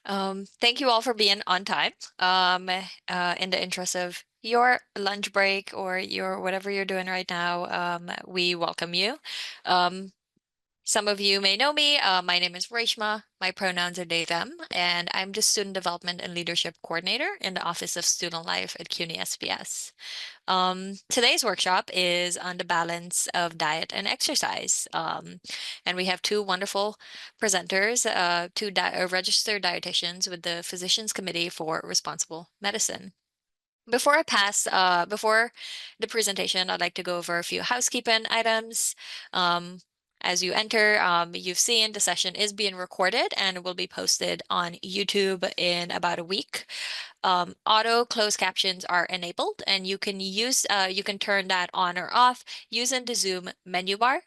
Thank you all for being on time. In the interest of your lunch break or your whatever you're doing right now, we welcome you. Um, some of you may know me. My name is Reshma. My pronouns are they, them, and I'm the Student Development and Leadership Coordinator in the Office of Student Life at CUNY SPS. Today's workshop is on the balance of diet and exercise. And we have two wonderful presenters, two registered dietitians with the Physicians Committee for Responsible Medicine. Before the presentation, I'd like to go over a few housekeeping items. Um, as you enter, you've seen the session is being recorded and will be posted on YouTube in about a week. Auto closed captions are enabled, and you can turn that on or off using the Zoom menu bar.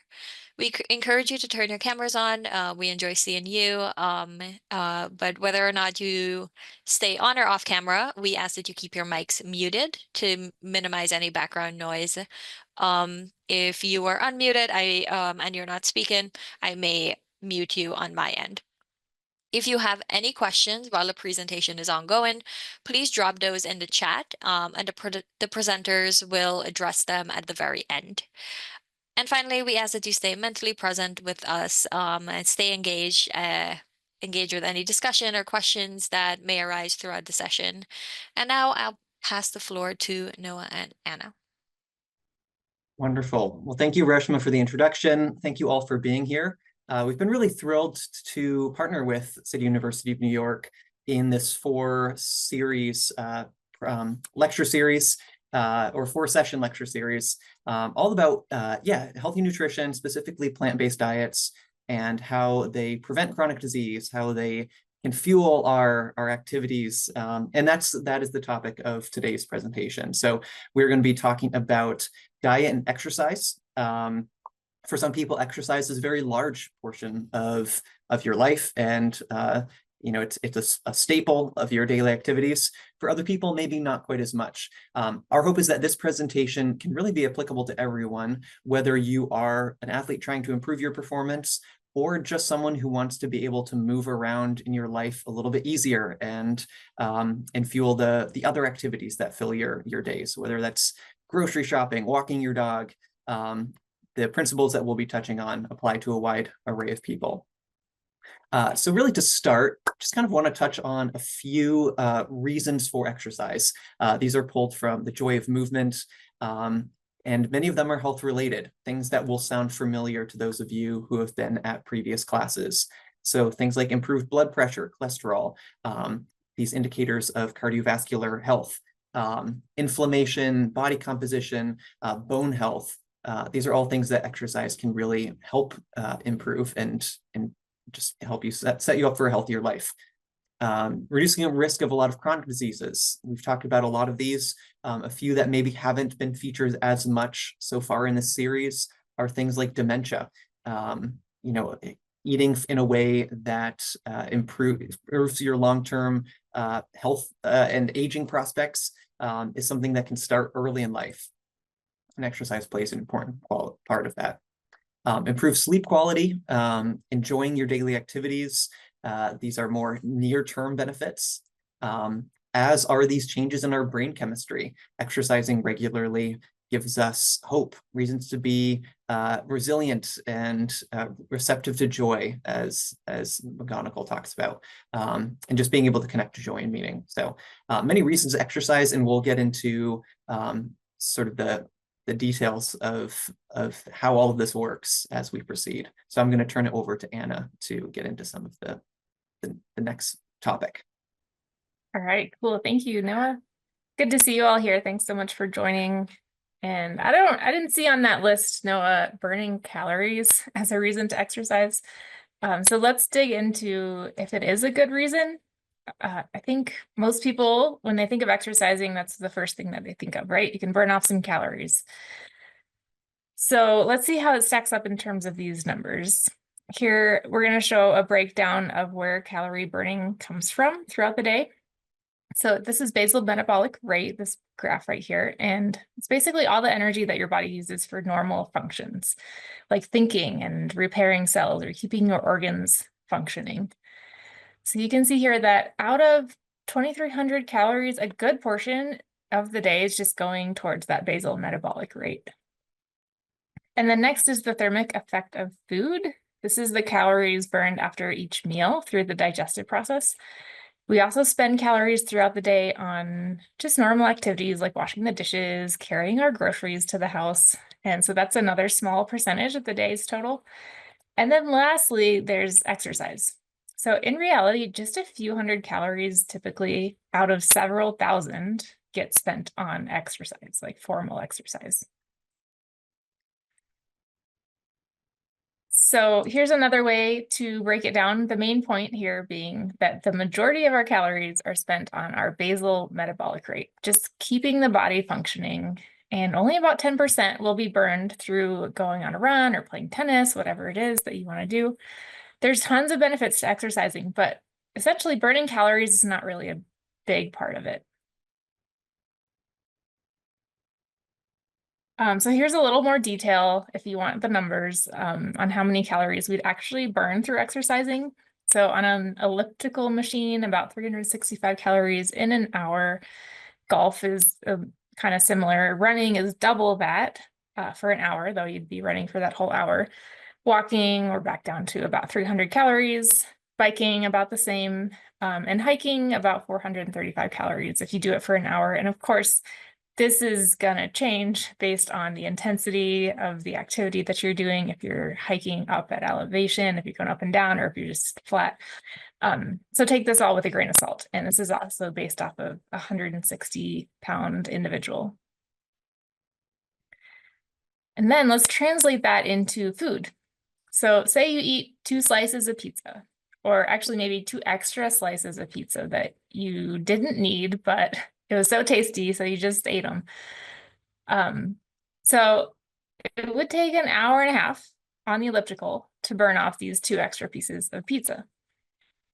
We encourage you to turn your cameras on. We enjoy seeing you. But whether or not you stay on or off camera, we ask that you keep your mics muted to minimize any background noise. If you are unmuted, and you're not speaking, I may mute you on my end. If you have any questions while the presentation is ongoing, please drop those in the chat, and the presenters will address them at the very end. And finally, we ask that you stay mentally present with us, and stay engaged with any discussion or questions that may arise throughout the session. And now I'll pass the floor to Noah and Anna. Wonderful. Well, thank you, Reshma, for the introduction. Thank you all for being here. We've been really thrilled to partner with City University of New York in this four-session lecture series, or four-session lecture series, all about healthy nutrition, specifically plant-based diets, and how they prevent chronic disease, how they can fuel our activities, and that is the topic of today's presentation. So we're going to be talking about diet and exercise. For some people, exercise is a very large portion of your life, and it's a staple of your daily activities. For other people, maybe not quite as much. Our hope is that this presentation can really be applicable to everyone, whether you are an athlete trying to improve your performance, or just someone who wants to be able to move around in your life a little bit easier and fuel the other activities that fill your days, whether that's grocery shopping, walking your dog. The principles that we'll be touching on apply to a wide array of people. So really to start, just kind of want to touch on a few reasons for exercise. These are pulled from The Joy of Movement, and many of them are health related, things that will sound familiar to those of you who have been at previous classes. So things like improved blood pressure, cholesterol, these indicators of cardiovascular health, inflammation, body composition, bone health. These are all things that exercise can really help improve and just help you set you up for a healthier life. Reducing the risk of a lot of chronic diseases. We've talked about a lot of these. A few that maybe haven't been featured as much so far in this series are things like dementia. Eating in a way that improves your long-term health and aging prospects is something that can start early in life. And exercise plays an important part of that. Improve sleep quality, enjoying your daily activities. These are more near-term benefits, as are these changes in our brain chemistry. Exercising regularly gives us hope, reasons to be resilient and receptive to joy, as McGonagall talks about, and just being able to connect to joy and meaning. So many reasons to exercise, and we'll get into sort of the details of how all of this works as we proceed. So I'm going to turn it over to Anna to get into some of the next topic. All right, cool. Thank you, Noah. Good to see you all here. Thanks so much for joining. And I didn't see on that list, Noah, burning calories as a reason to exercise. So let's dig into if it is a good reason. I think most people, when they think of exercising, that's the first thing that they think of, right? You can burn off some calories. So let's see how it stacks up in terms of these numbers. Here, we're going to show a breakdown of where calorie burning comes from throughout the day. So this is basal metabolic rate, this graph right here, and it's basically all the energy that your body uses for normal functions, like thinking and repairing cells or keeping your organs functioning. So you can see here that out of 2,300 calories, a good portion of the day is just going towards that basal metabolic rate. And then next is the thermic effect of food. This is the calories burned after each meal through the digestive process. We also spend calories throughout the day on just normal activities like washing the dishes, carrying our groceries to the house. And so that's another small percentage of the day's total. And then lastly, there's exercise. So in reality, just a few hundred calories typically out of several thousand get spent on exercise, like formal exercise. So here's another way to break it down. The main point here being that the majority of our calories are spent on our basal metabolic rate, just keeping the body functioning. And only about 10% will be burned through going on a run or playing tennis, whatever it is that you want to do. There's tons of benefits to exercising, but essentially burning calories is not really a big part of it. So here's a little more detail if you want the numbers on how many calories we'd actually burn through exercising. So on an elliptical machine, about 365 calories in an hour. Golf is kind of similar. Running is double that for an hour, though you'd be running for that whole hour. Walking, we're back down to about 300 calories. Biking, about the same. And hiking, about 435 calories if you do it for an hour. And of course, this is going to change based on the intensity of the activity that you're doing. If you're hiking up at elevation, if you're going up and down, or if you're just flat. So take this all with a grain of salt. And this is also based off of a 160-pound individual. And then let's translate that into food. So say you eat 2 slices of pizza, or actually maybe 2 extra slices of pizza that you didn't need, but it was so tasty, so you just ate them. So it would take an hour and a half on the elliptical to burn off these 2 extra pieces of pizza.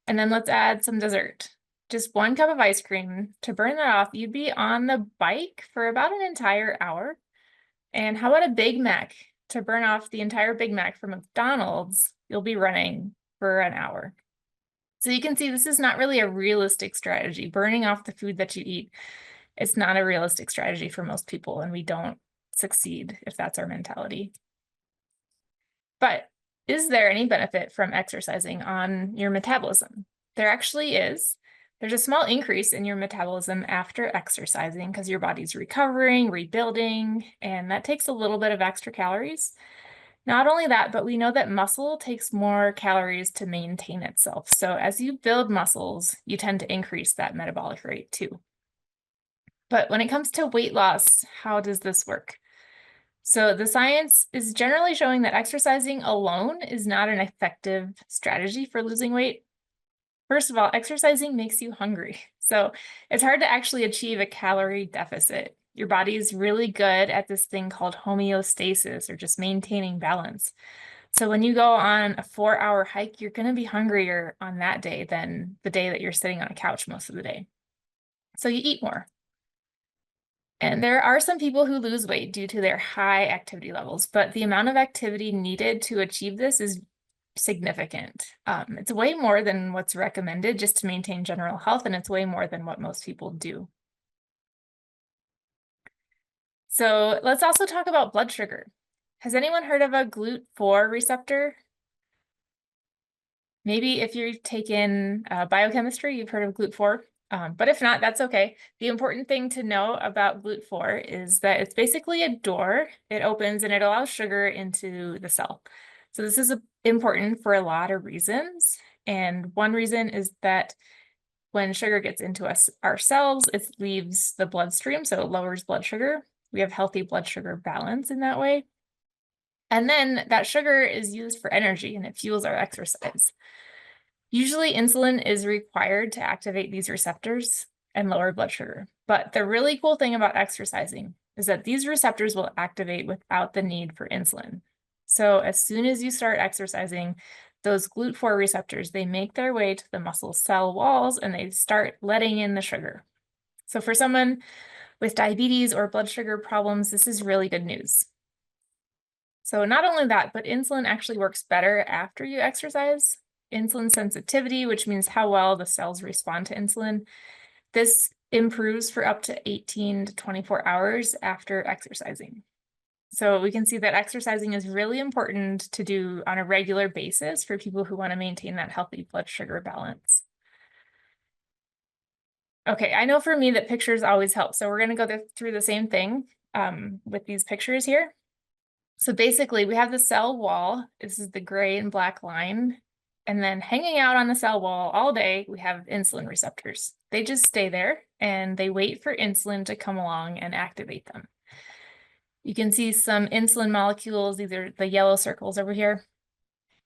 And then let's add some dessert. Just 1 cup of ice cream. To burn that off, you'd be on the bike for about an entire hour. And how about a Big Mac? To burn off the entire Big Mac from McDonald's, you'll be running for an hour. So you can see this is not really a realistic strategy. Burning off the food that you eat, it's not a realistic strategy for most people, and we don't succeed if that's our mentality. But is there any benefit from exercising on your metabolism? There actually is. There's a small increase in your metabolism after exercising because your body's recovering, rebuilding, and that takes a little bit of extra calories. Not only that, but we know that muscle takes more calories to maintain itself. So as you build muscles, you tend to increase that metabolic rate too. But when it comes to weight loss, how does this work? So the science is generally showing that exercising alone is not an effective strategy for losing weight. First of all, exercising makes you hungry. So it's hard to actually achieve a calorie deficit. Your body's really good at this thing called homeostasis, or just maintaining balance. So when you go on a 4-hour hike, you're going to be hungrier on that day than the day that you're sitting on a couch most of the day. So you eat more. And there are some people who lose weight due to their high activity levels, but the amount of activity needed to achieve this is significant. It's way more than what's recommended just to maintain general health, and it's way more than what most people do. So let's also talk about blood sugar. Has anyone heard of a GLUT4 receptor? Maybe if you've taken biochemistry, you've heard of GLUT4. But if not, that's okay. The important thing to know about GLUT4 is that it's basically a door. It opens and it allows sugar into the cell. So this is important for a lot of reasons. And one reason is that when sugar gets into our cells, it leaves the bloodstream, so it lowers blood sugar. We have healthy blood sugar balance in that way. And then that sugar is used for energy and it fuels our exercise. Usually insulin is required to activate these receptors and lower blood sugar. But the really cool thing about exercising is that these receptors will activate without the need for insulin. So as soon as you start exercising, those GLUT4 receptors, they make their way to the muscle cell walls and they start letting in the sugar. So for someone with diabetes or blood sugar problems, this is really good news. So not only that, but insulin actually works better after you exercise. insulin sensitivity, which means how well the cells respond to insulin. This improves for up to 18 to 24 hours after exercising. So we can see that exercising is really important to do on a regular basis for people who want to maintain that healthy blood sugar balance. Okay, I know for me that pictures always help. So we're going to go through the same thing with these pictures here. So basically we have the cell wall. This is the gray and black line. And then hanging out on the cell wall all day, we have insulin receptors. They just stay there and they wait for insulin to come along and activate them. You can see some insulin molecules, these are the yellow circles over here.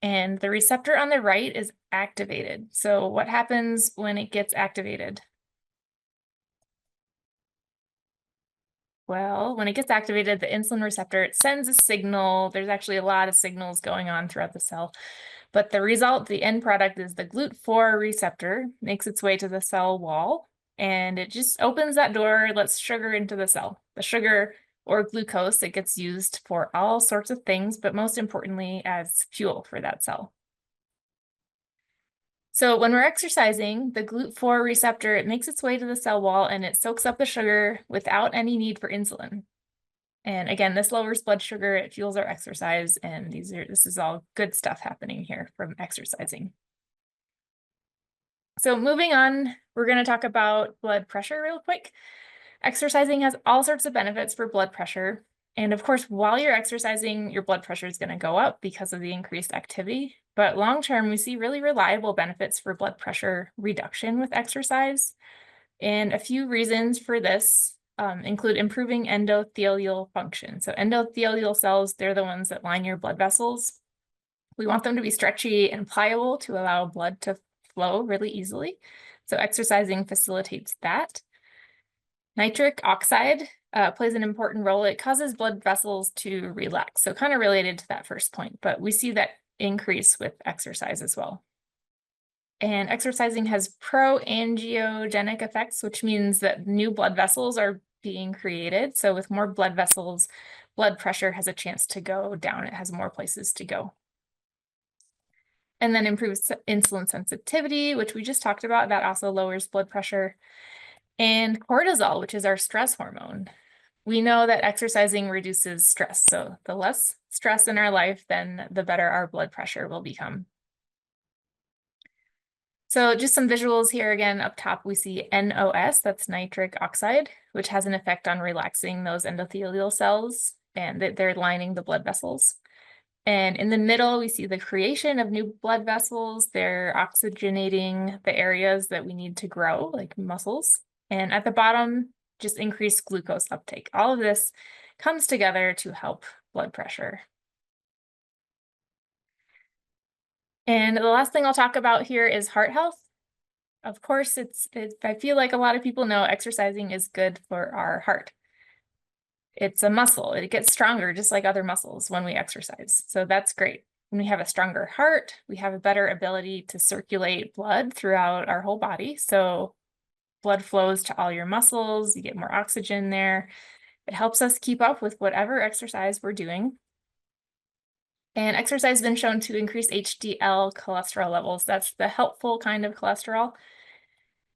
And the receptor on the right is activated. So what happens when it gets activated? Well, when it gets activated, the insulin receptor, it sends a signal. There's actually a lot of signals going on throughout the cell. But the result, the end product, is the GLUT4 receptor makes its way to the cell wall, and it just opens that door, lets sugar into the cell. The sugar, or glucose, it gets used for all sorts of things, but most importantly as fuel for that cell. So when we're exercising, the GLUT4 receptor, it makes its way to the cell wall and it soaks up the sugar without any need for insulin. And again, this lowers blood sugar, it fuels our exercise, and this is all good stuff happening here from exercising. So moving on, we're going to talk about blood pressure real quick. Exercising has all sorts of benefits for blood pressure. And of course, while you're exercising, your blood pressure is going to go up because of the increased activity. But long-term, we see really reliable benefits for blood pressure reduction with exercise. And a few reasons for this include improving endothelial function. So endothelial cells, they're the ones that line your blood vessels. We want them to be stretchy and pliable to allow blood to flow really easily. So exercising facilitates that. Nitric oxide plays an important role. It causes blood vessels to relax. So kind of related to that first point, but we see that increase with exercise as well. And exercising has pro-angiogenic effects, which means that new blood vessels are being created. So with more blood vessels, blood pressure has a chance to go down. It has more places to go. And then improves insulin sensitivity, which we just talked about. That also lowers blood pressure. And cortisol, which is our stress hormone. We know that exercising reduces stress. So the less stress in our life, then the better our blood pressure will become. So just some visuals here again. Up top, we see NOS, that's nitric oxide, which has an effect on relaxing those endothelial cells, and they're lining the blood vessels. And in the middle, we see the creation of new blood vessels. They're oxygenating the areas that we need to grow, like muscles. And at the bottom, just increased glucose uptake. All of this comes together to help blood pressure. And the last thing I'll talk about here is heart health. Of course, I feel like a lot of people know exercising is good for our heart. It's a muscle. It gets stronger just like other muscles when we exercise. So that's great. When we have a stronger heart, we have a better ability to circulate blood throughout our whole body. So blood flows to all your muscles, you get more oxygen there. It helps us keep up with whatever exercise we're doing. And exercise has been shown to increase HDL cholesterol levels. That's the helpful kind of cholesterol.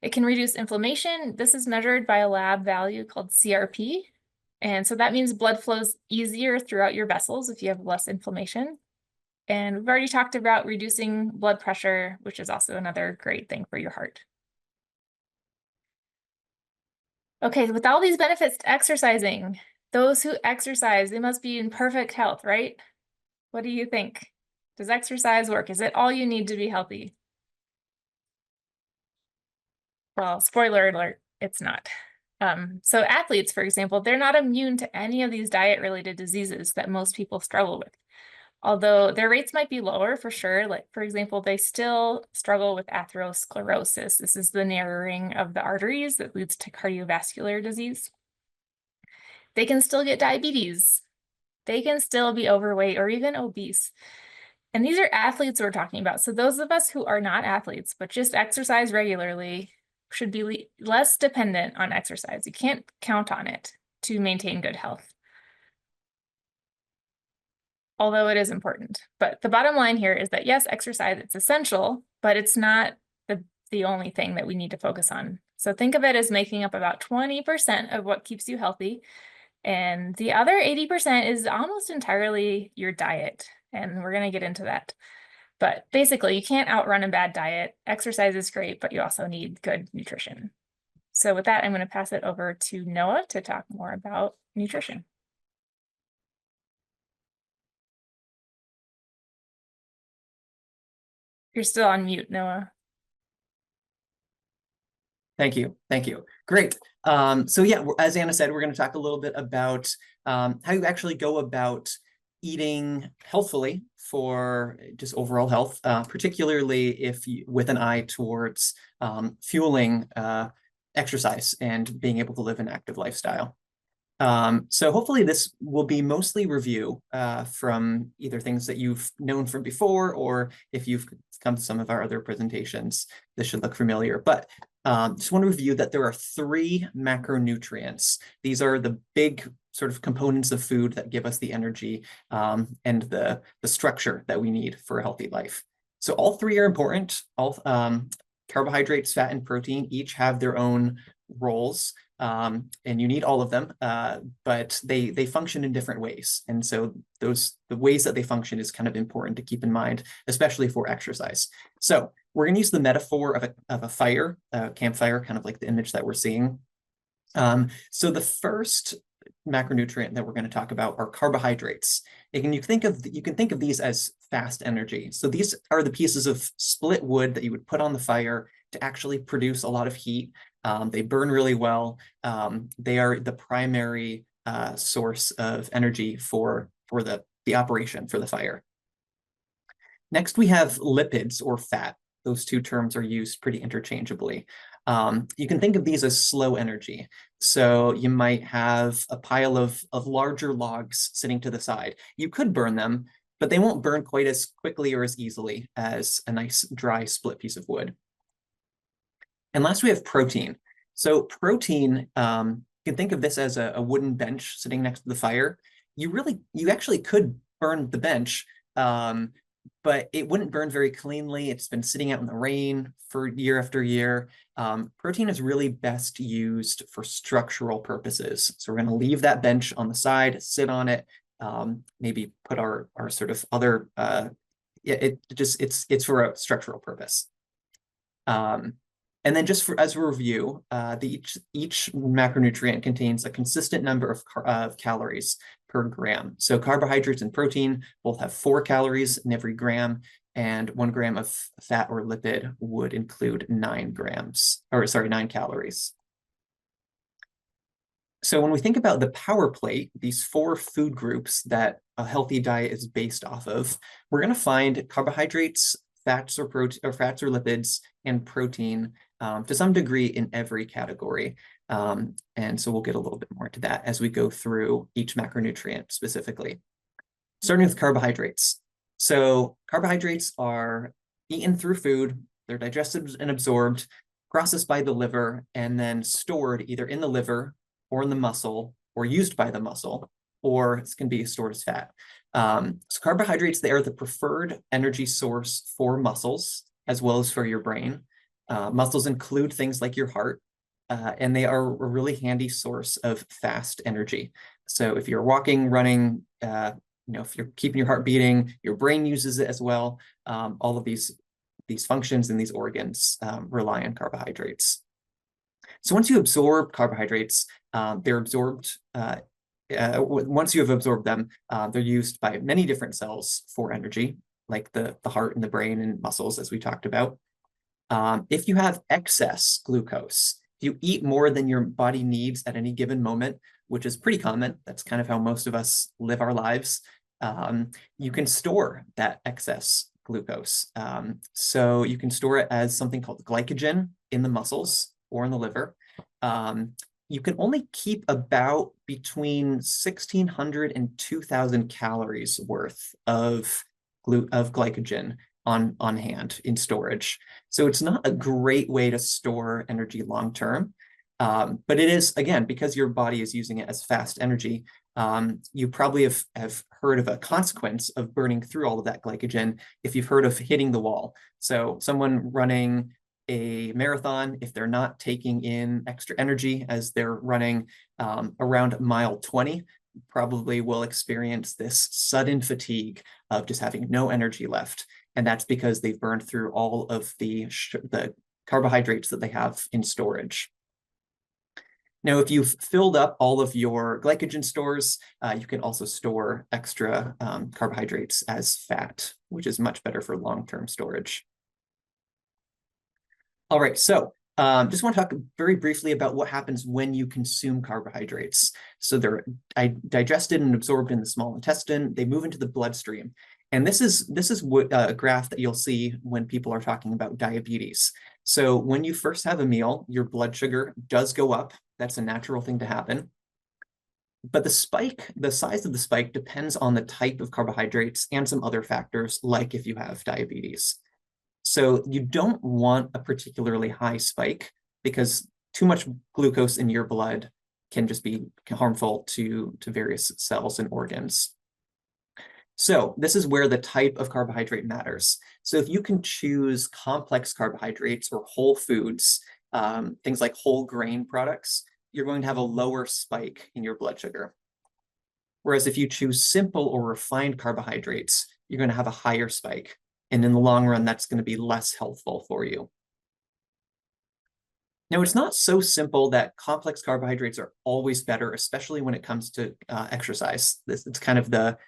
It can reduce inflammation. This is measured by a lab value called CRP. And so that means blood flows easier throughout your vessels if you have less inflammation. And we've already talked about reducing blood pressure, which is also another great thing for your heart. Okay, with all these benefits to exercising, those who exercise, they must be in perfect health, right? What do you think? Does exercise work? Is it all you need to be healthy? Well, spoiler alert, it's not. So athletes, for example, they're not immune to any of these diet-related diseases that most people struggle with. Although their rates might be lower for sure, like for example, they still struggle with atherosclerosis. This is the narrowing of the arteries that leads to cardiovascular disease. They can still get diabetes. They can still be overweight or even obese. And these are athletes we're talking about. So those of us who are not athletes, but just exercise regularly, should be less dependent on exercise. You can't count on it to maintain good health. although it is important. But the bottom line here is that yes, exercise, it's essential, but it's not the only thing that we need to focus on. So think of it as making up about 20% of what keeps you healthy. And the other 80% is almost entirely your diet. And we're going to get into that. But basically, you can't outrun a bad diet. Exercise is great, but you also need good nutrition. So with that, I'm going to pass it over to Noah to talk more about nutrition. You're still on mute, Noah. Thank you. Thank you. Great. So yeah, as Anna said, we're going to talk a little bit about how you actually go about eating healthfully for just overall health, particularly if you, with an eye towards fueling exercise and being able to live an active lifestyle. So hopefully this will be mostly review from either things that you've known from before, or if you've come to some of our other presentations, this should look familiar. But just want to review that there are 3 macronutrients. These are the big sort of components of food that give us the energy and the structure that we need for a healthy life. So all 3 are important. All carbohydrates, fat, and protein each have their own roles. And you need all of them, but they function in different ways. And so the ways that they function is kind of important to keep in mind, especially for exercise. So we're going to use the metaphor of a fire, a campfire, kind of like the image that we're seeing. So the first macronutrient that we're going to talk about are carbohydrates. And you can think of these as fast energy. So these are the pieces of split wood that you would put on the fire to actually produce a lot of heat. They burn really well. They are the primary source of energy for the operation for the fire. Next, we have lipids or fat. Those 2 terms are used pretty interchangeably. You can think of these as slow energy. So you might have a pile of larger logs sitting to the side. You could burn them, but they won't burn quite as quickly or as easily as a nice dry split piece of wood. And last, we have protein. So protein, you can think of this as a wooden bench sitting next to the fire. You actually could burn the bench, but it wouldn't burn very cleanly. It's been sitting out in the rain for year after year. Protein is really best used for structural purposes. So we're going to leave that bench on the side, sit on it, maybe put our sort of other, it's for a structural purpose. And then just as a review, each macronutrient contains a consistent number of calories per gram. So carbohydrates and protein both have 4 calories in every gram, and 1 gram of fat or lipid would include 9 calories. So when we think about the power plate, these 4 food groups that a healthy diet is based off of, we're going to find carbohydrates, fats or lipids, and protein to some degree in every category. And so we'll get a little bit more into that as we go through each macronutrient specifically. Starting with carbohydrates. So carbohydrates are eaten through food, they're digested and absorbed, processed by the liver, and then stored either in the liver or in the muscle, or used by the muscle, or it can be stored as fat. So carbohydrates, they are the preferred energy source for muscles, as well as for your brain. Muscles include things like your heart, and they are a really handy source of fast energy. So if you're walking, running, if you're keeping your heart beating, your brain uses it as well. All of these functions and these organs rely on carbohydrates. So once you absorb carbohydrates, they're absorbed. Once you have absorbed them, they're used by many different cells for energy, like the heart and the brain and muscles, as we talked about. If you have excess glucose, if you eat more than your body needs at any given moment, which is pretty common, that's kind of how most of us live our lives, you can store that excess glucose. So you can store it as something called glycogen in the muscles or in the liver. You can only keep about between 1,600 and 2,000 calories worth of glycogen on hand in storage. So it's not a great way to store energy long term, but it is, again, because your body is using it as fast energy, You probably have heard of a consequence of burning through all of that glycogen if you've heard of hitting the wall. So someone running a marathon, if they're not taking in extra energy as they're running around mile 20, probably will experience this sudden fatigue of just having no energy left. And that's because they've burned through all of the carbohydrates that they have in storage. Now, if you've filled up all of your glycogen stores, you can also store extra carbohydrates as fat, which is much better for long-term storage. All right, so just want to talk very briefly about what happens when you consume carbohydrates. So they're digested and absorbed in the small intestine. They move into the bloodstream. And this is what a graph that you'll see when people are talking about diabetes. So when you first have a meal, your blood sugar does go up. That's a natural thing to happen. But the size of the spike depends on the type of carbohydrates and some other factors, like if you have diabetes. So you don't want a particularly high spike because too much glucose in your blood can just be harmful to various cells and organs. So this is where the type of carbohydrate matters. So if you can choose complex carbohydrates or whole foods, things like whole grain products, you're going to have a lower spike in your blood sugar. Whereas if you choose simple or refined carbohydrates, you're going to have a higher spike. And in the long run, that's going to be less healthful for you. Now, it's not so simple that complex carbohydrates are always better, especially when it comes to exercise. It's kind of the,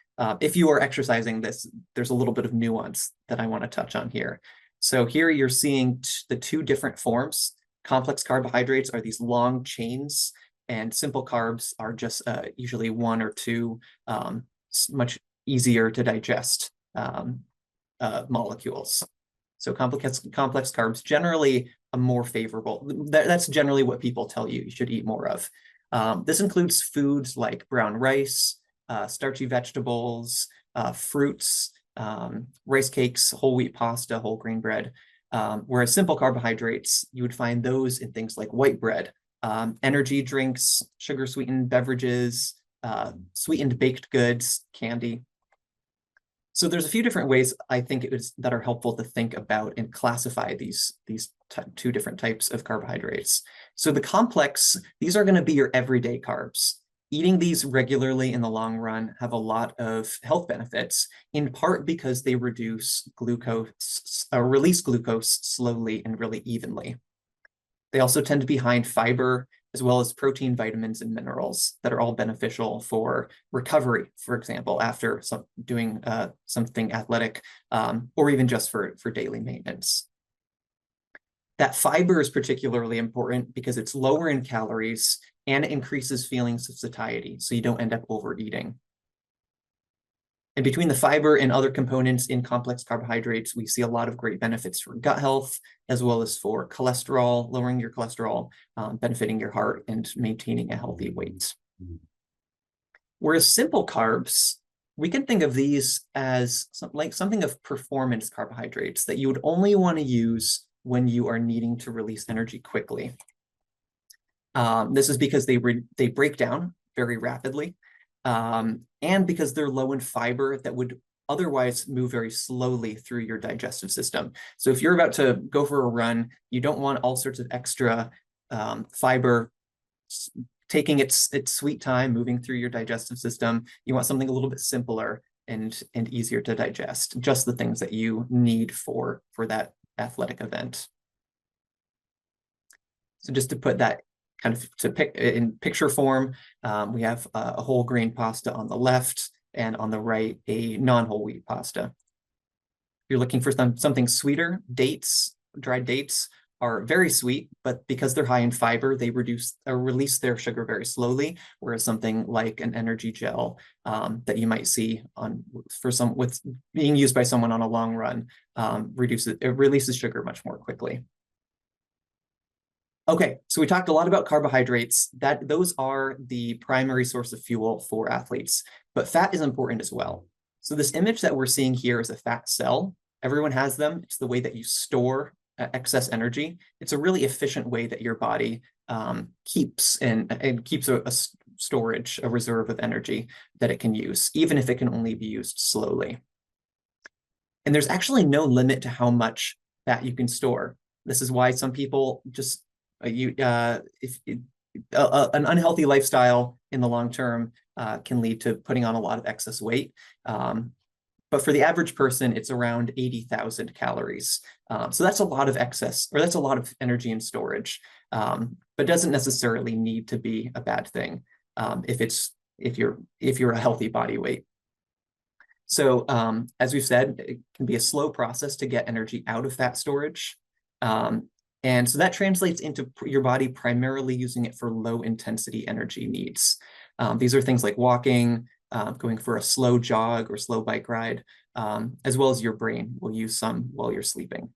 if you are exercising this, there's a little bit of nuance that I want to touch on here. So here you're seeing the two different forms. Complex carbohydrates are these long chains, and simple carbs are just usually one or two much easier to digest molecules. So complex carbs generally a more favorable. That's generally what people tell you should eat more of. This includes foods like brown rice, starchy vegetables, fruits, rice cakes, whole wheat pasta, whole grain bread. Whereas simple carbohydrates, you would find those in things like white bread, energy drinks, sugar sweetened beverages, sweetened baked goods, candy. So there's a few different ways I think that are helpful to think about and classify these two different types of carbohydrates. So the complex, these are going to be your everyday carbs. Eating these regularly in the long run have a lot of health benefits, in part because they release glucose slowly and really evenly. They also tend to be high in fiber, as well as protein, vitamins, and minerals that are all beneficial for recovery, for example, after doing something athletic, or even just for daily maintenance. That fiber is particularly important because it's lower in calories and it increases feelings of satiety, so you don't end up overeating. And between the fiber and other components in complex carbohydrates, we see a lot of great benefits for gut health, as well as for cholesterol, lowering your cholesterol, benefiting your heart, and maintaining a healthy weight. Whereas simple carbs, we can think of these as something of performance carbohydrates that you would only want to use when you are needing to release energy quickly. This is because they break down very rapidly. And because they're low in fiber that would otherwise move very slowly through your digestive system. So if you're about to go for a run, you don't want all sorts of extra fiber taking its sweet time moving through your digestive system. You want something a little bit simpler and easier to digest, just the things that you need for that athletic event. So just to put that kind of in picture form, we have a whole grain pasta on the left, and on the right, a non-whole wheat pasta. If you're looking for something sweeter, dried dates are very sweet, but because they're high in fiber, they release their sugar very slowly, whereas something like an energy gel that you might see with being used by someone on a long run releases sugar much more quickly. Okay, so we talked a lot about carbohydrates. Those are the primary source of fuel for athletes, but fat is important as well. So this image that we're seeing here is a fat cell. Everyone has them. It's the way that you store excess energy. It's a really efficient way that your body keeps a storage, a reserve of energy that it can use, even if it can only be used slowly. And there's actually no limit to how much fat you can store. This is why some people just an unhealthy lifestyle in the long term can lead to putting on a lot of excess weight. But for the average person, it's around 80,000 calories. So that's a lot of excess, or that's a lot of energy in storage, but doesn't necessarily need to be a bad thing if you're a healthy body weight. So as we've said, it can be a slow process to get energy out of fat storage. And so that translates into your body primarily using it for low intensity energy needs. These are things like walking, going for a slow jog or slow bike ride, as well as your brain will use some while you're sleeping.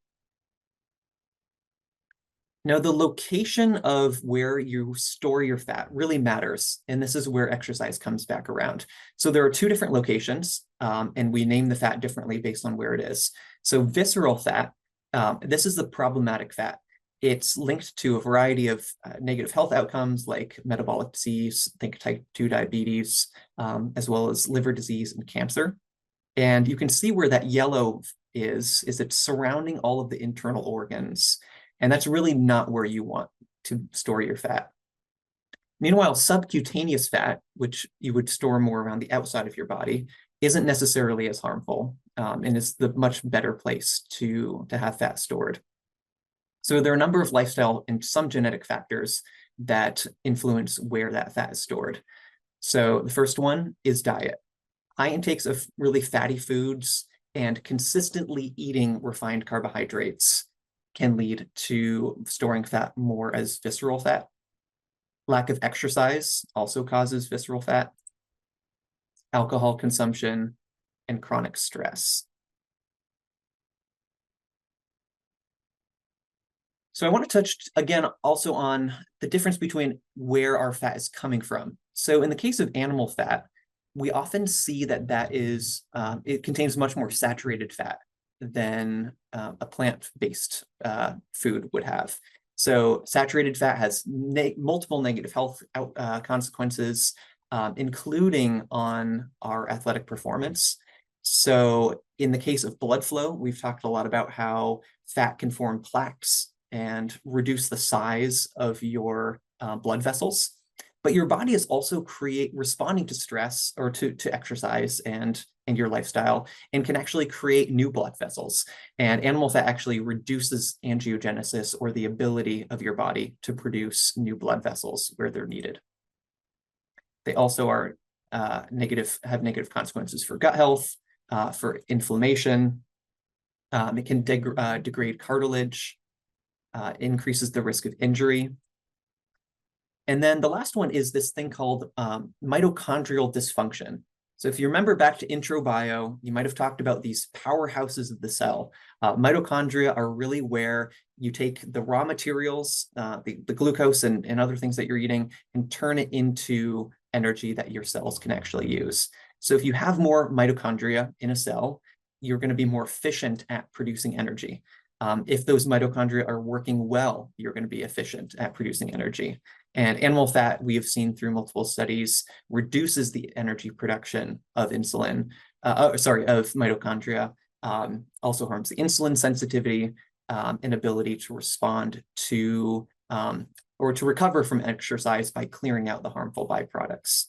Now, the location of where you store your fat really matters, and this is where exercise comes back around. So there are two different locations, and we name the fat differently based on where it is. So visceral fat, this is the problematic fat. It's linked to a variety of negative health outcomes like metabolic disease, think type 2 diabetes, as well as liver disease and cancer. And you can see where that yellow is it's surrounding all of the internal organs. And that's really not where you want to store your fat. Meanwhile, subcutaneous fat, which you would store more around the outside of your body, isn't necessarily as harmful, and is the much better place to have fat stored. So there are a number of lifestyle and some genetic factors that influence where that fat is stored. So the first one is diet. High intakes of really fatty foods and consistently eating refined carbohydrates can lead to storing fat more as visceral fat. Lack of exercise also causes visceral fat. Alcohol consumption and chronic stress. So I want to touch again also on the difference between where our fat is coming from. So in the case of animal fat, we often see that it contains much more saturated fat than a plant-based food would have. So saturated fat has multiple negative health consequences, including on our athletic performance. So in the case of blood flow, we've talked a lot about how fat can form plaques and reduce the size of your blood vessels. But your body is also responding to stress or to exercise and your lifestyle, and can actually create new blood vessels. And animal fat actually reduces angiogenesis, or the ability of your body to produce new blood vessels where they're needed. They also are have negative consequences for gut health, for inflammation. It can degrade cartilage, increases the risk of injury. And then the last one is this thing called mitochondrial dysfunction. So if you remember back to intro bio, you might have talked about these powerhouses of the cell. Mitochondria are really where you take the raw materials, the glucose and other things that you're eating, and turn it into energy that your cells can actually use. So if you have more mitochondria in a cell, you're going to be more efficient at producing energy. If those mitochondria are working well, you're going to be efficient at producing energy. And animal fat, we have seen through multiple studies, reduces the energy production of of mitochondria, also harms the insulin sensitivity and ability to respond to or to recover from exercise by clearing out the harmful byproducts.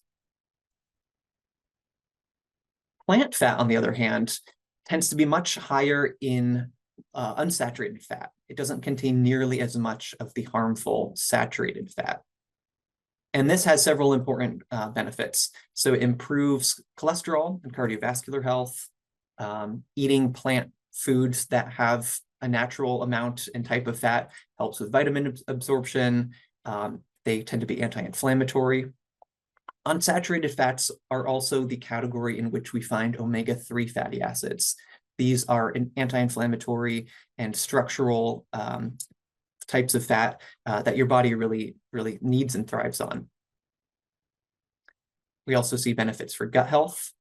Plant fat, on the other hand, tends to be much higher in unsaturated fat. It doesn't contain nearly as much of the harmful saturated fat. And this has several important benefits. So it improves cholesterol and cardiovascular health. Eating plant foods that have a natural amount and type of fat helps with vitamin absorption. They tend to be anti-inflammatory. Unsaturated fats are also the category in which we find omega-3 fatty acids. These are anti-inflammatory and structural types of fat that your body really needs and thrives on. We also see benefits for gut health.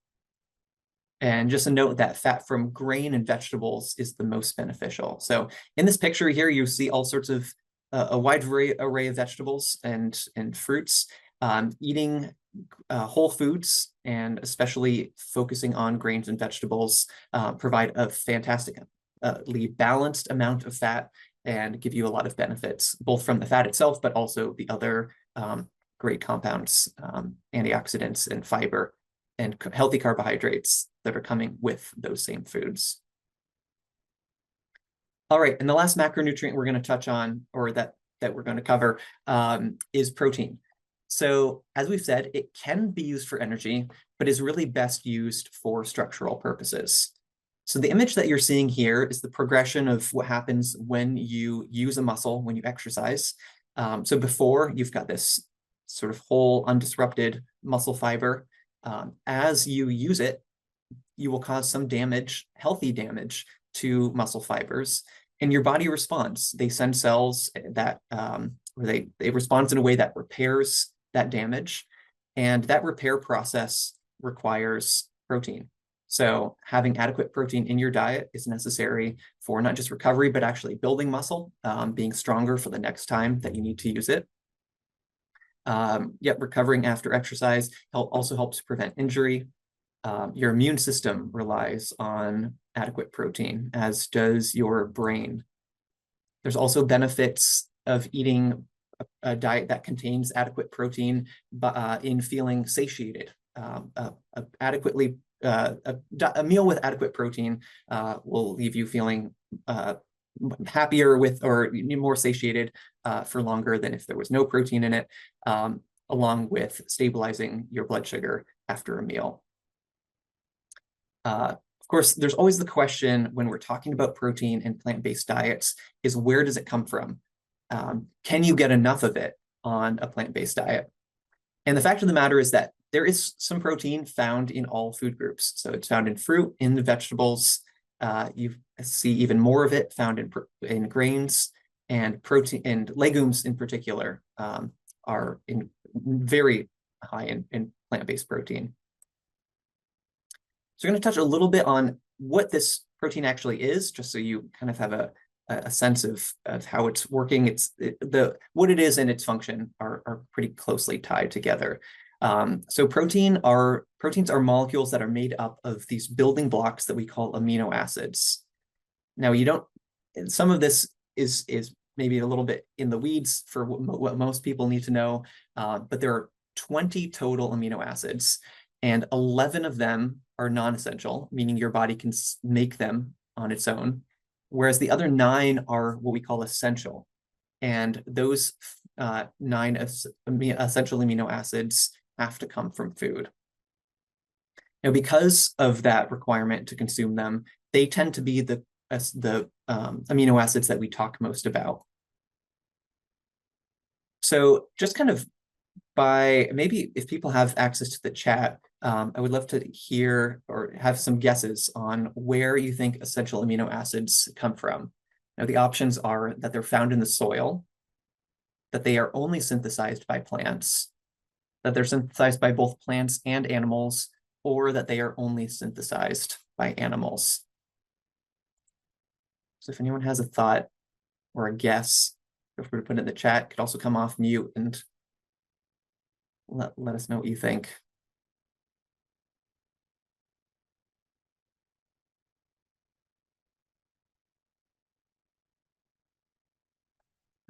And just a note that fat from grain and vegetables is the most beneficial. So in this picture here, you see all sorts of a wide array of vegetables and fruits. Eating whole foods, and especially focusing on grains and vegetables, provide a fantastically balanced amount of fat and give you a lot of benefits, both from the fat itself, but also the other great compounds, antioxidants and fiber and healthy carbohydrates that are coming with those same foods. All right, and the last macronutrient we're going to touch on, or that we're going to cover, is protein. So as we've said, it can be used for energy, but is really best used for structural purposes. So the image that you're seeing here is the progression of what happens when you use a muscle, when you exercise. So before, you've got this sort of whole undisrupted muscle fiber. As you use it, you will cause some damage, healthy damage, to muscle fibers, and your body responds. They send cells that, or they respond in a way that repairs that damage, and that repair process requires protein. So having adequate protein in your diet is necessary for not just recovery, but actually building muscle, being stronger for the next time that you need to use it. Yet recovering after exercise also helps prevent injury. Your immune system relies on adequate protein, as does your brain. There's also benefits of eating a diet that contains adequate protein, in feeling satiated. A meal with adequate protein will leave you feeling happier with, or more satiated for longer than if there was no protein in it, along with stabilizing your blood sugar after a meal. Of course, there's always the question when we're talking about protein and plant-based diets is, where does it come from? Can you get enough of it on a plant-based diet? And the fact of the matter is that there is some protein found in all food groups. So it's found in fruit, in the vegetables. You see even more of it found in grains, and protein and legumes in particular are very high in plant-based protein. So we're going to touch a little bit on what this protein actually is, just so you kind of have a sense of how it's working. What it is and its function are pretty closely tied together. So proteins are molecules that are made up of these building blocks that we call amino acids. Now, some of this is maybe a little bit in the weeds for what most people need to know, but there are 20 total amino acids, and 11 of them are non-essential, meaning your body can make them on its own, whereas the other 9 are what we call essential. And those 9 essential amino acids have to come from food. Now, because of that requirement to consume them, they tend to be the amino acids that we talk most about. So just kind of maybe if people have access to the chat, I would love to hear or have some guesses on where you think essential amino acids come from. Now, the options are that they're found in the soil, that they are only synthesized by plants, that they're synthesized by both plants and animals, or that they are only synthesized by animals. So if anyone has a thought or a guess, feel free to put it in the chat. Could also come off mute and let us know what you think.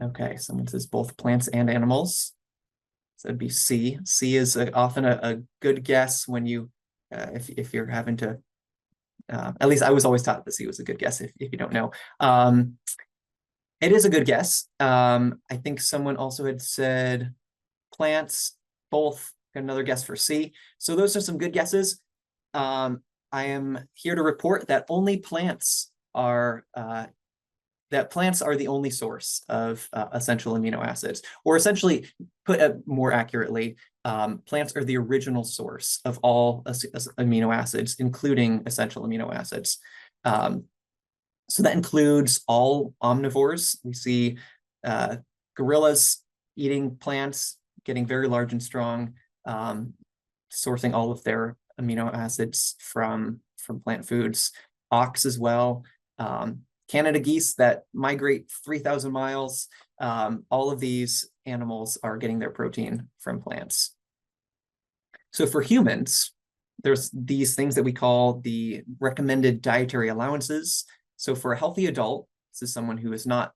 Okay, someone says both plants and animals. So it'd be C. C is often a good guess when you, if you're having to, at least I was always taught that C was a good guess if you don't know. It is a good guess. I think someone also had said plants, both. Got another guess for C. So those are some good guesses. I am here to report that only plants are the only source of essential amino acids, or essentially, put more accurately, plants are the original source of all amino acids, including essential amino acids. So that includes all omnivores. We see gorillas eating plants, getting very large and strong, sourcing all of their amino acids from plant foods. Ox as well. Canada geese that migrate 3,000 miles. All of these animals are getting their protein from plants. So for humans, there's these things that we call the recommended dietary allowances. So for a healthy adult, this is someone who is not,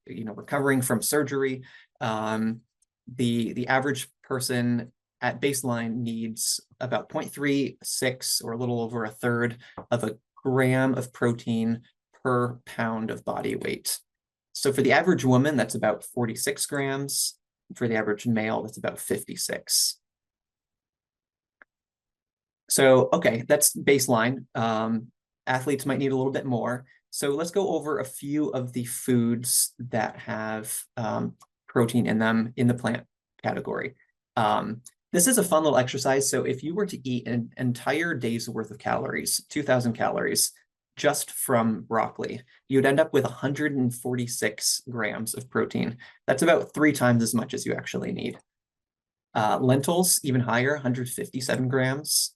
recovering from surgery. The average person at baseline needs about 0.36 or a little over a third of a gram of protein per pound of body weight. So for the average woman, that's about 46 grams. For the average male, that's about 56. So, okay, that's baseline. Athletes might need a little bit more. So let's go over a few of the foods that have protein in them in the plant category. This is a fun little exercise. So if you were to eat an entire day's worth of calories, 2,000 calories, just from broccoli, you'd end up with 146 grams of protein. That's about 3 times as much as you actually need. Lentils, even higher, 157 grams.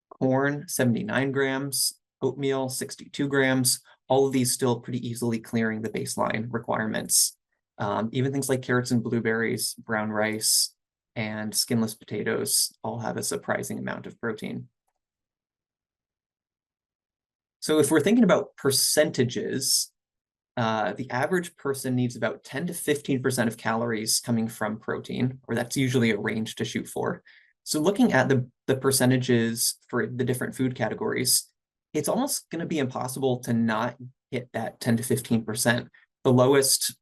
Corn, 79 grams. Oatmeal, 62 grams. All of these still pretty easily clearing the baseline requirements. Even things like carrots and blueberries, brown rice, and skinless potatoes all have a surprising amount of protein. So if we're thinking about percentages, the average person needs about 10 to 15% of calories coming from protein, or that's usually a range to shoot for. So looking at the percentages for the different food categories, it's almost going to be impossible to not hit that 10 to 15%. The lowest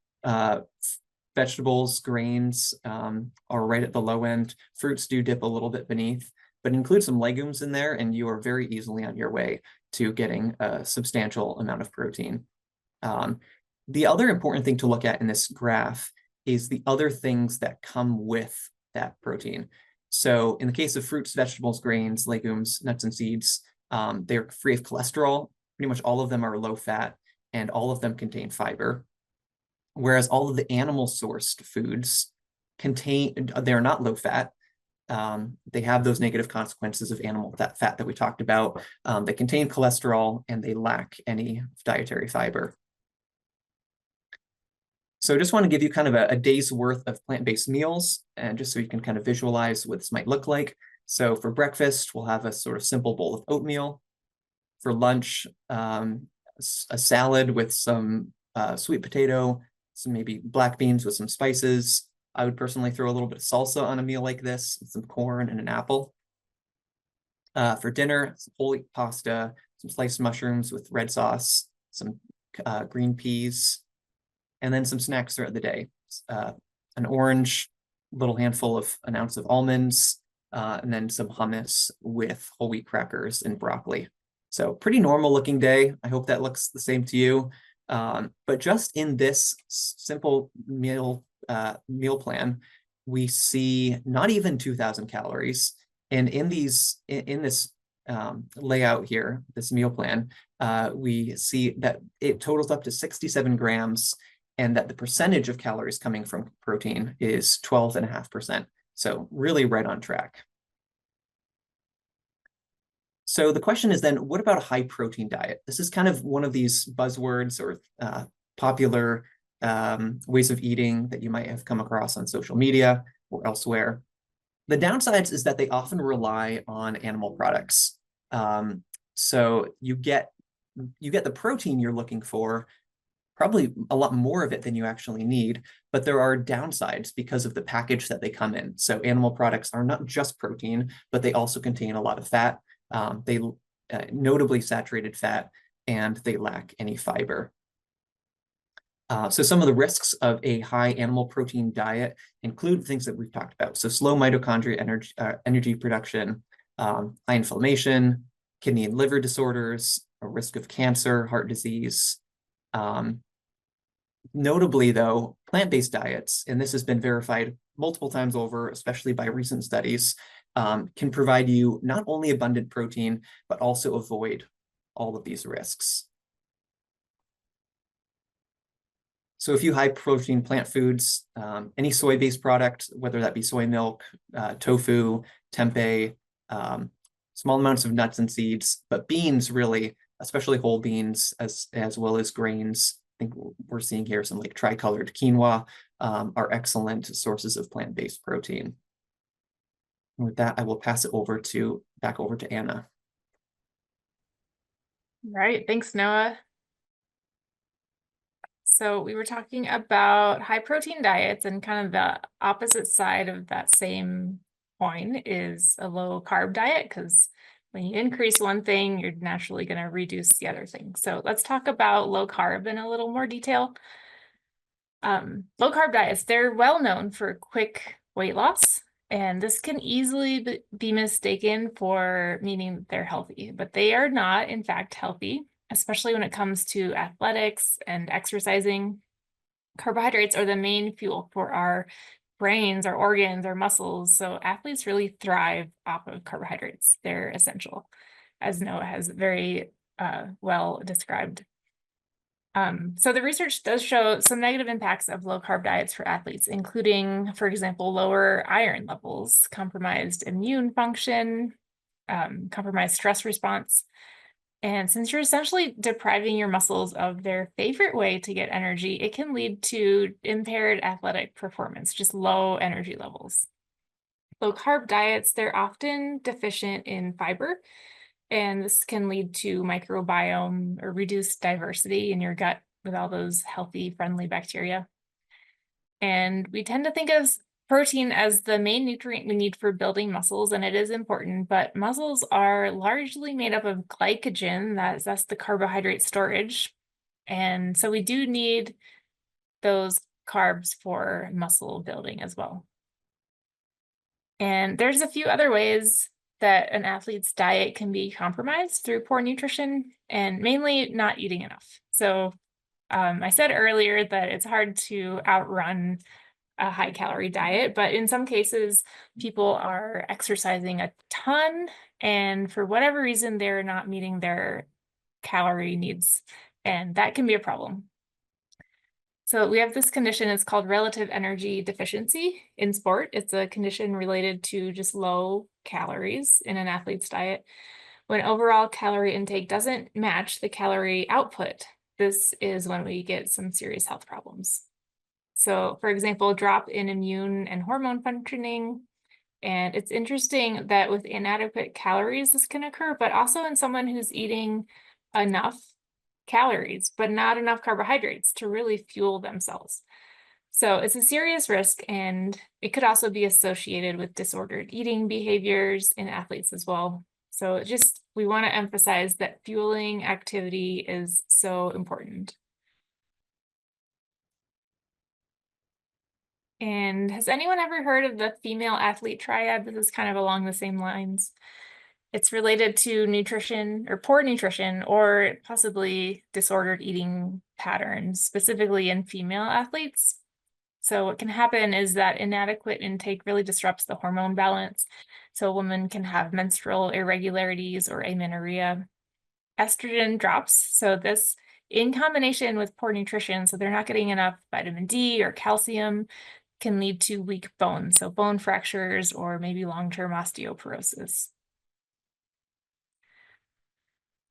vegetables, grains are right at the low end. Fruits do dip a little bit beneath, but include some legumes in there, and you are very easily on your way to getting a substantial amount of protein. The other important thing to look at in this graph is the other things that come with that protein. So in the case of fruits, vegetables, grains, legumes, nuts, and seeds, they're free of cholesterol. Pretty much all of them are low fat, and all of them contain fiber. Whereas all of the animal sourced foods they're not low fat. They have those negative consequences of animal fat that we talked about. They contain cholesterol, and they lack any dietary fiber. So I just want to give you kind of a day's worth of plant-based meals, and just so you can kind of visualize what this might look like. So for breakfast, we'll have a sort of simple bowl of oatmeal. For lunch, a salad with some sweet potato, some maybe black beans with some spices. I would personally throw a little bit of salsa on a meal like this, with some corn and an apple. For dinner, some whole wheat pasta, some sliced mushrooms with red sauce, some green peas, and then some snacks throughout the day. An orange, little handful of an ounce of almonds, and then some hummus with whole wheat crackers and broccoli. So pretty normal looking day. I hope that looks the same to you. But just in this simple meal plan, we see not even 2,000 calories. And in this layout here, this meal plan, we see that it totals up to 67 grams, and that the percentage of calories coming from protein is 12.5%. So really right on track. So the question is then, what about a high protein diet? This is kind of one of these buzzwords or popular ways of eating that you might have come across on social media or elsewhere. The downsides is that they often rely on animal products. So you get the protein you're looking for, probably a lot more of it than you actually need, but there are downsides because of the package that they come in. So animal products are not just protein, but they also contain a lot of fat. They notably saturated fat, and they lack any fiber. So some of the risks of a high animal protein diet include things that we've talked about. So slow mitochondria energy production, high inflammation, kidney and liver disorders, a risk of cancer, heart disease. Notably, though, plant-based diets, and this has been verified multiple times over, especially by recent studies, can provide you not only abundant protein, but also avoid all of these risks. So a few high protein plant foods, any soy-based product, whether that be soy milk, tofu, tempeh, small amounts of nuts and seeds, but beans really, especially whole beans as well as grains. I think we're seeing here some like tricolored quinoa are excellent sources of plant-based protein. And with that, I will pass it back over to Anna. Right, thanks, Noah. So we were talking about high protein diets, and kind of the opposite side of that same coin is a low carb diet, because when you increase one thing, you're naturally going to reduce the other thing. So let's talk about low carb in a little more detail. Low carb diets, they're well known for quick weight loss, and this can easily be mistaken for meaning they're healthy, but they are not, in fact, healthy, especially when it comes to athletics and exercising. Carbohydrates are the main fuel for our brains, our organs, our muscles. So athletes really thrive off of carbohydrates. They're essential, as Noah has very well described. So the research does show some negative impacts of low carb diets for athletes, including, for example, lower iron levels, compromised immune function, compromised stress response. And since you're essentially depriving your muscles of their favorite way to get energy, it can lead to impaired athletic performance, just low energy levels. Low carb diets, they're often deficient in fiber, and this can lead to microbiome or reduced diversity in your gut with all those healthy, friendly bacteria. And we tend to think of protein as the main nutrient we need for building muscles, and it is important, but muscles are largely made up of glycogen, that's the carbohydrate storage. And so we do need those carbs for muscle building as well. And there's a few other ways that an athlete's diet can be compromised through poor nutrition, and mainly not eating enough. So I said earlier that it's hard to outrun a high calorie diet, but in some cases, people are exercising a ton, and for whatever reason, they're not meeting their calorie needs, and that can be a problem. So we have this condition, it's called relative energy deficiency in sport. It's a condition related to just low calories in an athlete's diet. When overall calorie intake doesn't match the calorie output, this is when we get some serious health problems. So, for example, drop in immune and hormone functioning. And it's interesting that with inadequate calories, this can occur, but also in someone who's eating enough calories, but not enough carbohydrates to really fuel themselves. So it's a serious risk, and it could also be associated with disordered eating behaviors in athletes as well. So we want to emphasize that fueling activity is so important. And has anyone ever heard of the female athlete triad? This is kind of along the same lines. It's related to nutrition or poor nutrition, or possibly disordered eating patterns, specifically in female athletes. So what can happen is that inadequate intake really disrupts the hormone balance. So a woman can have menstrual irregularities or amenorrhea. Estrogen drops. So this, in combination with poor nutrition, so they're not getting enough vitamin D or calcium, can lead to weak bones, so bone fractures or maybe long-term osteoporosis.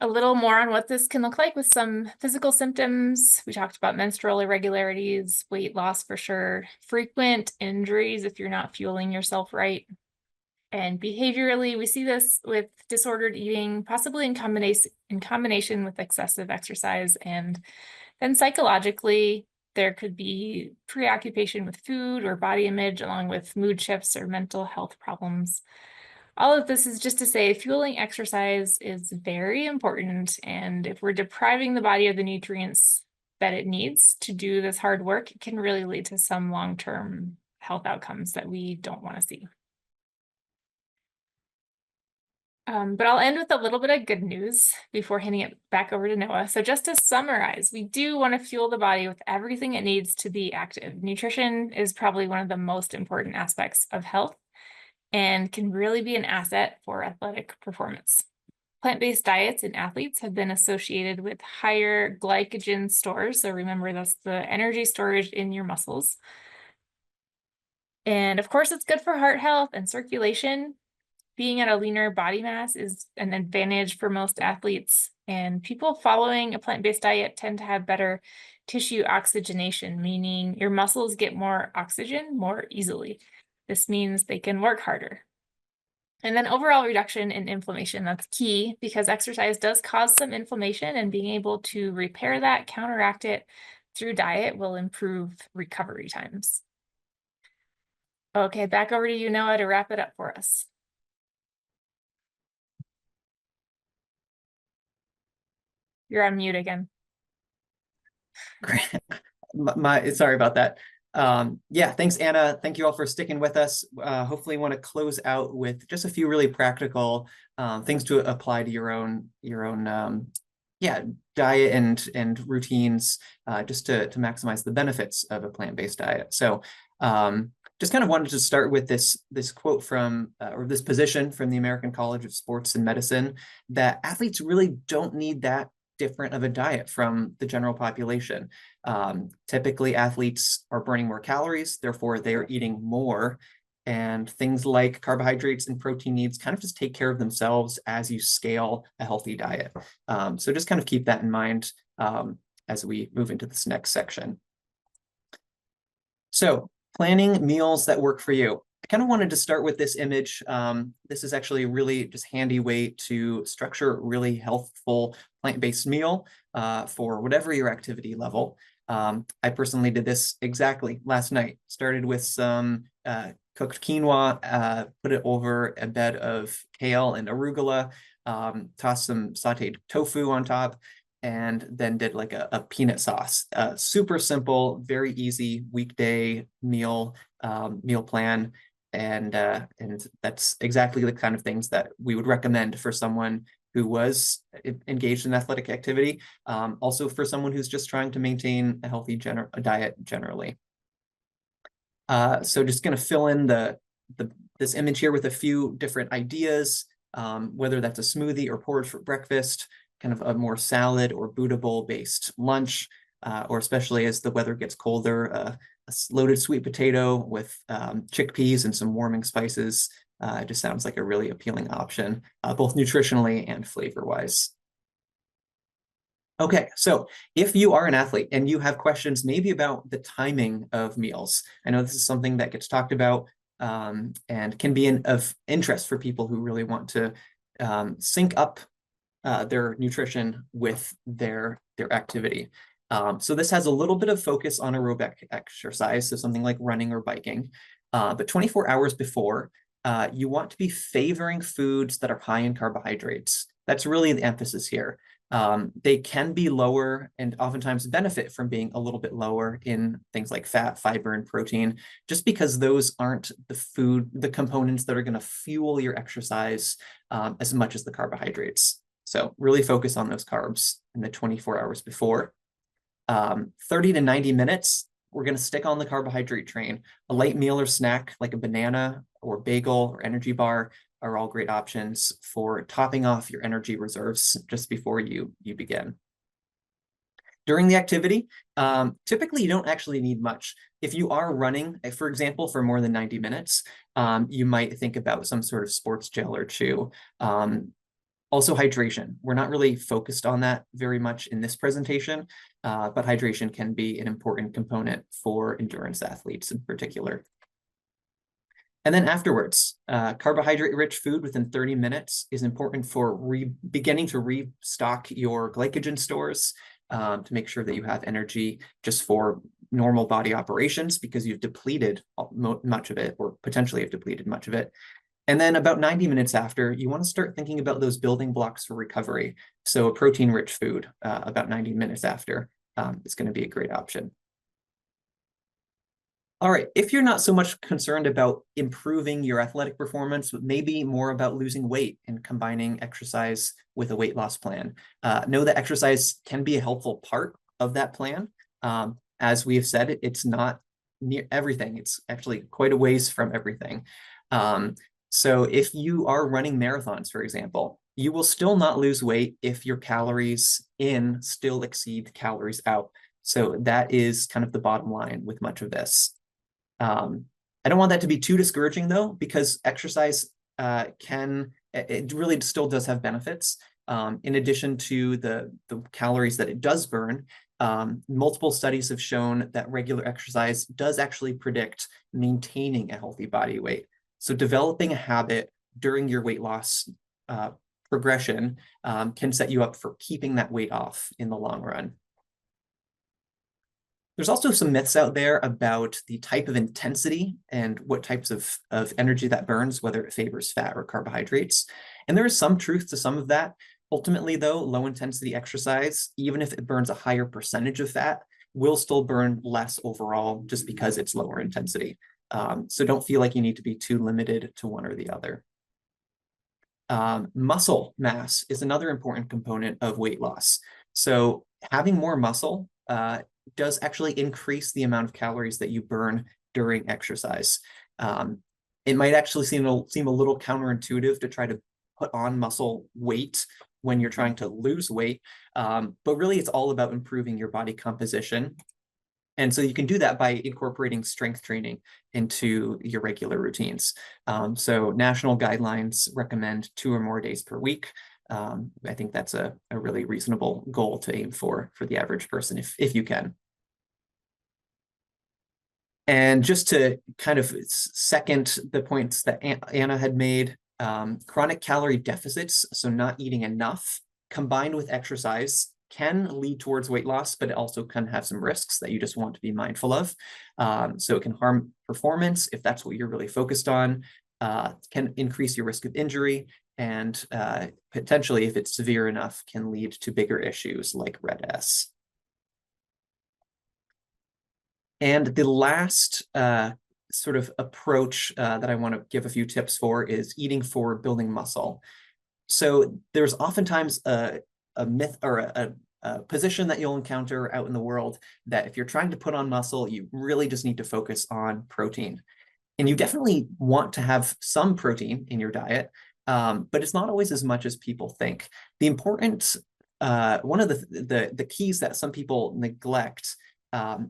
A little more on what this can look like with some physical symptoms. We talked about menstrual irregularities, weight loss for sure, frequent injuries if you're not fueling yourself right. And behaviorally, we see this with disordered eating, possibly in combination with excessive exercise. And then psychologically, there could be preoccupation with food or body image, along with mood shifts or mental health problems. All of this is just to say fueling exercise is very important. And if we're depriving the body of the nutrients that it needs to do this hard work, it can really lead to some long-term health outcomes that we don't want to see. But I'll end with a little bit of good news before handing it back over to Noah. So just to summarize, we do want to fuel the body with everything it needs to be active. Nutrition is probably one of the most important aspects of health and can really be an asset for athletic performance. Plant-based diets in athletes have been associated with higher glycogen stores. So remember, that's the energy storage in your muscles. And of course, it's good for heart health and circulation. Being at a leaner body mass is an advantage for most athletes, and people following a plant-based diet tend to have better tissue oxygenation, meaning your muscles get more oxygen more easily. This means they can work harder. And then overall reduction in inflammation, that's key because exercise does cause some inflammation, and being able to repair that, counteract it through diet will improve recovery times. Okay, back over to you, Noah, to wrap it up for us. You're on mute again. Great. Sorry about that. Yeah, thanks, Anna. Thank you all for sticking with us. Hopefully want to close out with just a few really practical things to apply to your own yeah, diet and routines, just to maximize the benefits of a plant-based diet. So just kind of wanted to start with this quote from or this position from the American College of Sports and Medicine, that athletes really don't need that different of a diet from the general population. Typically, athletes are burning more calories, therefore they are eating more. And things like carbohydrates and protein needs kind of just take care of themselves as you scale a healthy diet. So just kind of keep that in mind as we move into this next section. So planning meals that work for you. I kind of wanted to start with this image. This is actually a really just handy way to structure a really healthful plant-based meal for whatever your activity level. I personally did this exactly last night. Started with some cooked quinoa, put it over a bed of kale and arugula, tossed some sauteed tofu on top, and then did like a peanut sauce. Super simple, very easy weekday meal plan. And that's exactly the kind of things that we would recommend for someone who was engaged in athletic activity. Also for someone who's just trying to maintain a healthy diet generally. So just going to fill in this image here with a few different ideas, whether that's a smoothie or porridge for breakfast, kind of a more salad or bootable based lunch, or especially as the weather gets colder, a loaded sweet potato with chickpeas and some warming spices. It just sounds like a really appealing option, both nutritionally and flavor-wise. Okay, so if you are an athlete and you have questions maybe about the timing of meals, I know this is something that gets talked about and can be of interest for people who really want to sync up their nutrition with their activity. So this has a little bit of focus on aerobic exercise, so something like running or biking. But 24 hours before, you want to be favoring foods that are high in carbohydrates. That's really the emphasis here. They can be lower and oftentimes benefit from being a little bit lower in things like fat, fiber, and protein, just because those aren't the components that are going to fuel your exercise as much as the carbohydrates. So really focus on those carbs in the 24 hours before. 30 to 90 minutes, we're going to stick on the carbohydrate train. A light meal or snack like a banana or bagel or energy bar are all great options for topping off your energy reserves just before you begin. During the activity, typically you don't actually need much. If you are running, for example, for more than 90 minutes, you might think about some sort of sports gel or chew. Also hydration. We're not really focused on that very much in this presentation, but hydration can be an important component for endurance athletes in particular. And then afterwards, carbohydrate-rich food within 30 minutes is important for beginning to restock your glycogen stores to make sure that you have energy just for normal body operations because you've depleted much of it, or potentially have depleted much of it. And then about 90 minutes after, you want to start thinking about those building blocks for recovery. So a protein-rich food about 90 minutes after is going to be a great option. All right, if you're not so much concerned about improving your athletic performance, but maybe more about losing weight and combining exercise with a weight loss plan, know that exercise can be a helpful part of that plan. As we have said, it's not near everything. It's actually quite a ways from everything. So if you are running marathons, for example, you will still not lose weight if your calories in still exceed calories out. So that is kind of the bottom line with much of this. I don't want that to be too discouraging though, because exercise it really still does have benefits. In addition to the calories that it does burn, multiple studies have shown that regular exercise does actually predict maintaining a healthy body weight. So developing a habit during your weight loss progression can set you up for keeping that weight off in the long run. There's also some myths out there about the type of intensity and what types of energy that burns, whether it favors fat or carbohydrates. And there is some truth to some of that. Ultimately, though, low intensity exercise, even if it burns a higher percentage of fat, will still burn less overall just because it's lower intensity. So don't feel like you need to be too limited to one or the other. Muscle mass is another important component of weight loss. So having more muscle does actually increase the amount of calories that you burn during exercise. It might actually seem a little counterintuitive to try to put on muscle weight when you're trying to lose weight, but really it's all about improving your body composition. And so you can do that by incorporating strength training into your regular routines. So national guidelines recommend 2 or more days per week. I think that's a really reasonable goal to aim for the average person if you can. And just to kind of second the points that Anna had made, chronic calorie deficits, so not eating enough, combined with exercise, can lead towards weight loss, but it also can have some risks that you just want to be mindful of. So it can harm performance if that's what you're really focused on, can increase your risk of injury, and potentially, if it's severe enough, can lead to bigger issues like RED-S. And the last sort of approach that I want to give a few tips for is eating for building muscle. So there's oftentimes a myth or a position that you'll encounter out in the world that if you're trying to put on muscle, you really just need to focus on protein. And you definitely want to have some protein in your diet, but it's not always as much as people think. The important, one of the keys that some people neglect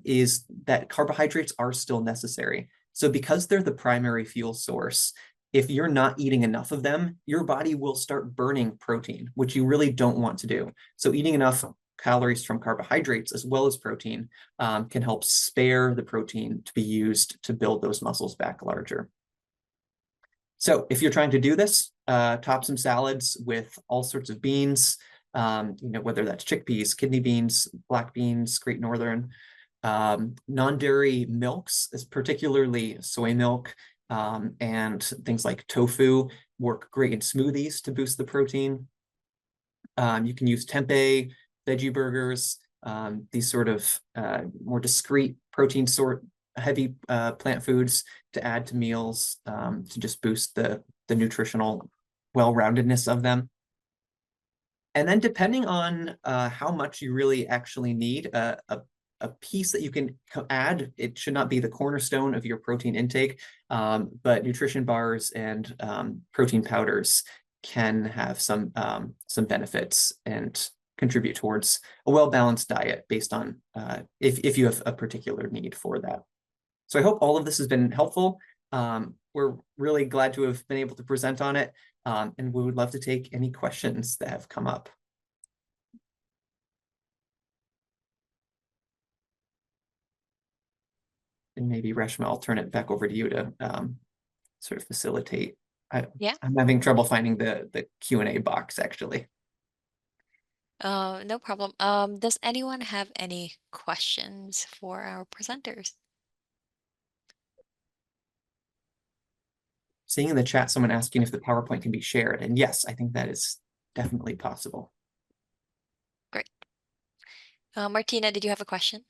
is that carbohydrates are still necessary. So because they're the primary fuel source, if you're not eating enough of them, your body will start burning protein, which you really don't want to do. So eating enough calories from carbohydrates as well as protein can help spare the protein to be used to build those muscles back larger. So if you're trying to do this, top some salads with all sorts of beans, whether that's chickpeas, kidney beans, black beans, Great Northern, non-dairy milks, particularly soy milk, and things like tofu work great in smoothies to boost the protein. You can use tempeh, veggie burgers, these sort of more discrete protein heavy plant foods to add to meals to just boost the nutritional well-roundedness of them. And then depending on how much you really actually need, a piece that you can add, it should not be the cornerstone of your protein intake, but nutrition bars and protein powders can have some benefits and contribute towards a well-balanced diet based on if you have a particular need for that. So I hope all of this has been helpful. We're really glad to have been able to present on it, and we would love to take any questions that have come up. And maybe Reshma, I'll turn it back over to you to sort of facilitate. Yeah. I'm having trouble finding the Q&A box actually. No problem. Does anyone have any questions for our presenters? Seeing in the chat someone asking if the PowerPoint can be shared, and yes, I think that is definitely possible. Great. Martina, did you have a question?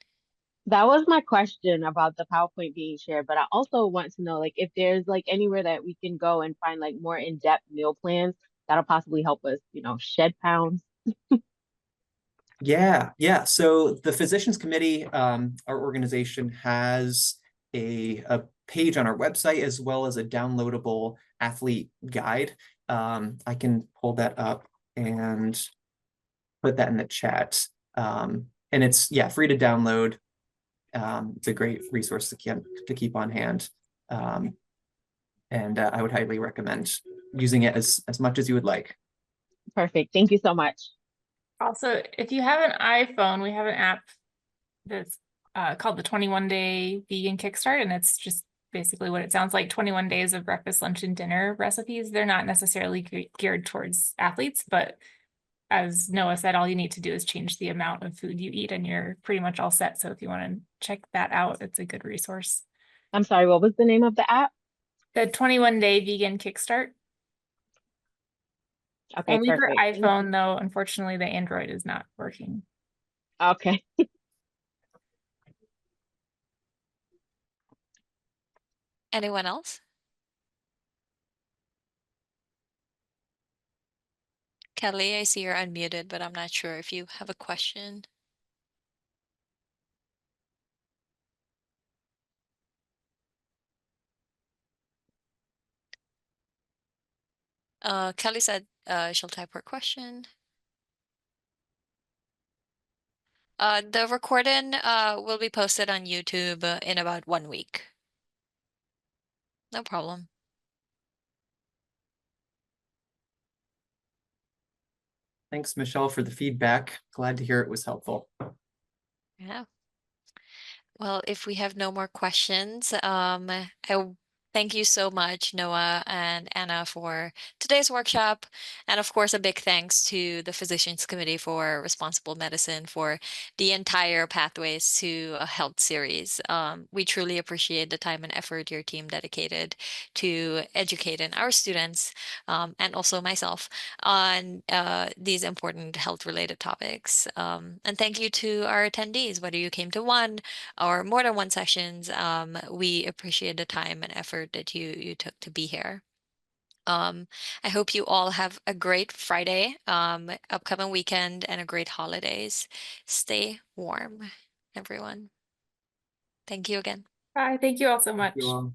That was my question about the PowerPoint being shared, but I also want to know, like, if there's like anywhere that we can go and find like more in-depth meal plans that'll possibly help us, shed pounds. Yeah. So the Physicians Committee, our organization, has a page on our website as well as a downloadable athlete guide. I can pull that up and put that in the chat. And it's free to download. It's a great resource to keep on hand. And I would highly recommend using it as much as you would like. Perfect. Thank you so much. Also, if you have an iPhone, we have an app that's called the 21 Day Vegan Kickstart, and it's just basically what it sounds like, 21 days of breakfast, lunch, and dinner recipes. They're not necessarily geared towards athletes, but as Noah said, all you need to do is change the amount of food you eat and you're pretty much all set. So if you want to check that out, it's a good resource. I'm sorry, what was the name of the app? The 21-day vegan kickstart. Okay, Only for perfect. Thank you. iPhone, though. Unfortunately, the Android is not working. Okay. Anyone else? Kelly, I see you're unmuted, but I'm not sure if you have a question. Kelly said she'll type her question. The recording will be posted on YouTube in about 1 week. No problem. Thanks, Michelle, for the feedback. Glad to hear it was helpful. Yeah. Well, if we have no more questions, thank you so much, Noah and Anna, for today's workshop. And of course, a big thanks to the Physicians Committee for Responsible Medicine for the entire Pathways to a Health series. We truly appreciate the time and effort your team dedicated to educating our students, and also myself, on these important health-related topics. And thank you to our attendees, whether you came to one or more than one sessions. We appreciate the time and effort that you took to be here. I hope you all have a great Friday, upcoming weekend, and a great holidays. Stay warm, everyone. Thank you again. Bye. Thank you all so Thank you much. all.